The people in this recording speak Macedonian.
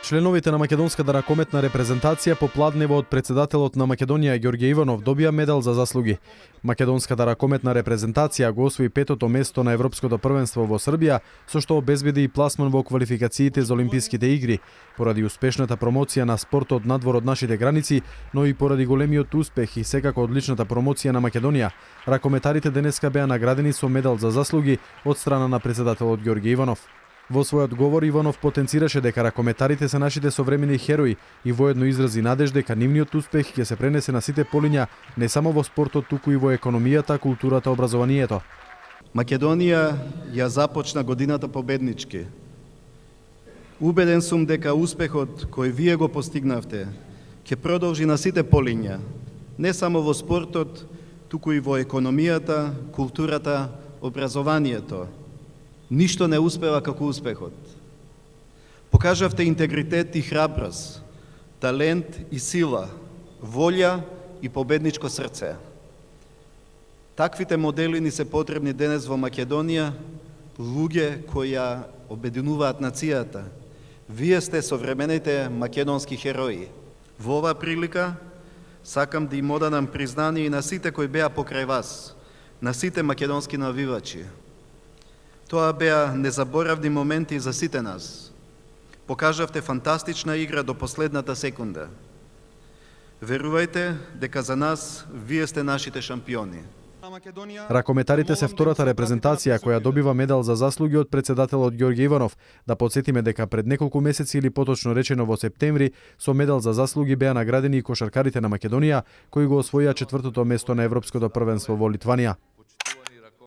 Членовите на македонската ракометна репрезентација по пладнево од председателот на Македонија Ѓорѓе Иванов добија медал за заслуги. Македонската ракометна репрезентација го освои петото место на Европското првенство во Србија, со што обезбеди и пласман во квалификациите за Олимписките игри, поради успешната промоција на спортот надвор од нашите граници, но и поради големиот успех и секако одличната промоција на Македонија. Ракометарите денеска беа наградени со медал за заслуги од страна на председателот Ѓорѓе Иванов. Во својот говор Иванов потенцираше дека ракометарите се нашите современи херои и воедно изрази надеж дека нивниот успех ќе се пренесе на сите полиња, не само во спортот, туку и во економијата, културата, образованието. Македонија ја започна годината победнички. Убеден сум дека успехот кој вие го постигнавте ќе продолжи на сите полиња, не само во спортот, туку и во економијата, културата, образованието. Ништо не успева како успехот. Покажавте интегритет и храброст, талент и сила, волја и победничко срце. Таквите модели ни се потребни денес во Македонија, луѓе кои ја обединуваат нацијата. Вие сте современите македонски херои. Во оваа прилика сакам да им одадам признание и на сите кои беа покрај вас, на сите македонски навивачи. Тоа беа незаборавни моменти за сите нас. Покажавте фантастична игра до последната секунда. Верувајте дека за нас вие сте нашите шампиони. Ракометарите се втората репрезентација која добива медал за заслуги од председателот Ѓорѓе Иванов. Да подсетиме дека пред неколку месеци или поточно речено во септември со медал за заслуги беа наградени и кошаркарите на Македонија кои го освоија четвртото место на Европското првенство во Литванија.